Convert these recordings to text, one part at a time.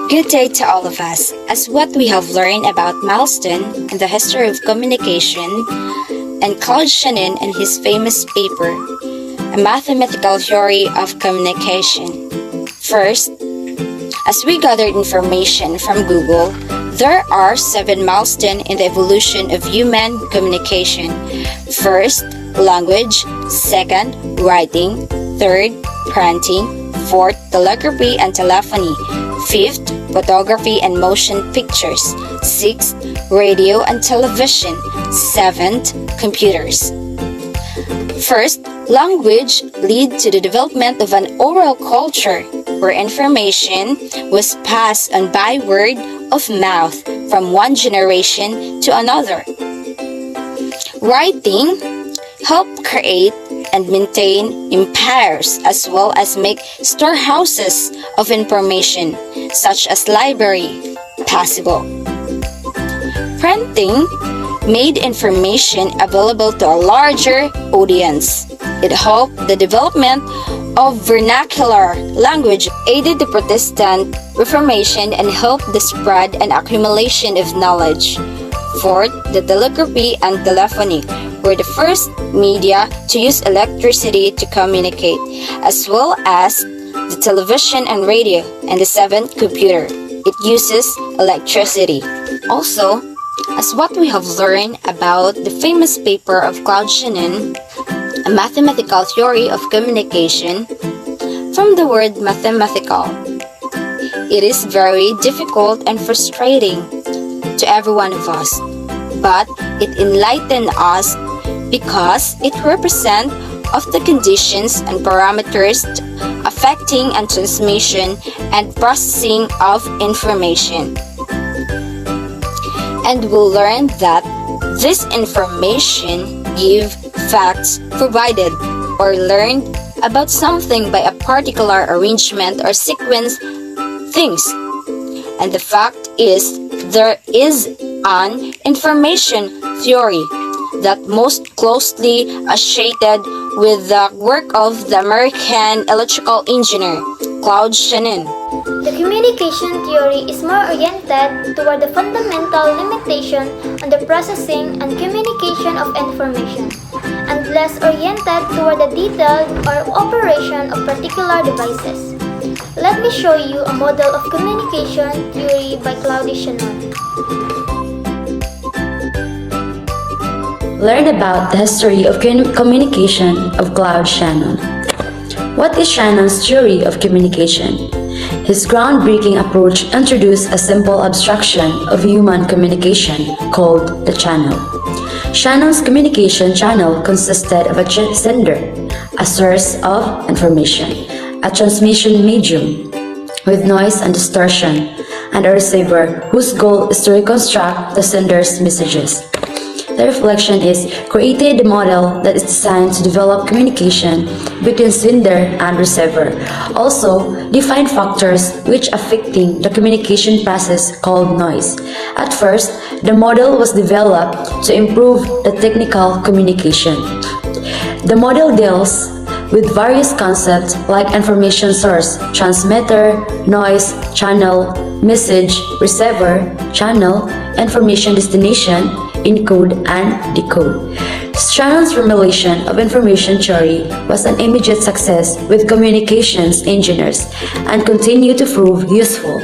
Good day to all of us. As what we have learned about milestone in the history of communication and Claude Shannon in his famous paper, A Mathematical Theory of Communication. First, as we gathered information from Google, there are 7 milestones in the evolution of human communication. First, language. Second, writing. Third, printing. Fourth, telegraphy and telephony. Fifth, photography and motion pictures. Sixth, radio and television. Seventh, computers. First, language led to the development of an oral culture where information was passed on by word of mouth from one generation to another. Writing helped create and maintain empires as well as make storehouses of information such as library possible. Printing made information available to a larger audience. It helped the development of vernacular language, aided the Protestant Reformation, and helped the spread and accumulation of knowledge. Fourth, the telegraphy and telephony were the first media to use electricity to communicate, as well as the television and radio. And the seventh, computer. It uses electricity. Also, as what we have learned about the famous paper of Claude Shannon, A Mathematical Theory of Communication, from the word mathematical, it is very difficult and frustrating to every one of us, but it enlightened us because it represents of the conditions and parameters affecting and transmission and processing of information. And we'll learn that this information give facts provided or learned about something by a particular arrangement or sequence things. And the fact is there is an information theory that most closely associated with the work of the American electrical engineer Claude Shannon. The communication theory is more oriented toward the fundamental limitation on the processing and communication of information, and less oriented toward the detail or operation of particular devices. Let me show you a model of communication theory by Claude Shannon. Learn about the history of communication of Claude Shannon. What is Shannon's theory of communication? His groundbreaking approach introduced a simple abstraction of human communication called the channel. Shannon's communication channel consisted of a sender, a source of information, a transmission medium with noise and distortion, and a receiver whose goal is to reconstruct the sender's messages. The reflection is created a model that is designed to develop communication between sender and receiver. Also, define factors which affecting the communication process called noise. At first, the model was developed to improve the technical communication. The model deals with various concepts like information source, transmitter, noise, channel, message, receiver, channel, information destination, encode and decode. Shannon's formulation of information theory was an immediate success with communications engineers and continued to prove useful.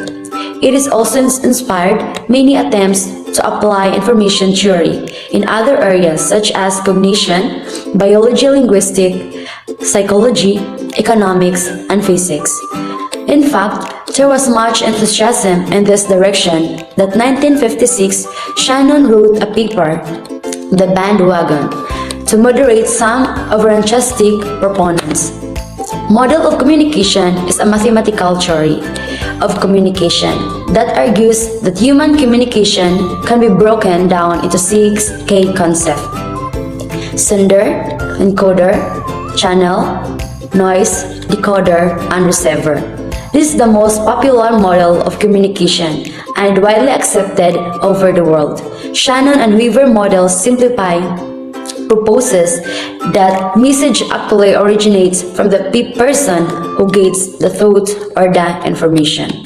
It has also inspired many attempts to apply information theory in other areas such as cognition, biology, linguistics, psychology, economics, and physics. In fact, there was much enthusiasm in this direction that 1956 Shannon wrote a paper, The Bandwagon, to moderate some enthusiastic proponents. Model of communication is a mathematical theory of communication that argues that human communication can be broken down into 6 key concepts: sender, encoder, channel, noise, decoder, and receiver. This is the most popular model of communication and widely accepted over the world. Shannon and Weaver models simplify proposes that message actually originates from the person who gets the thought or the information.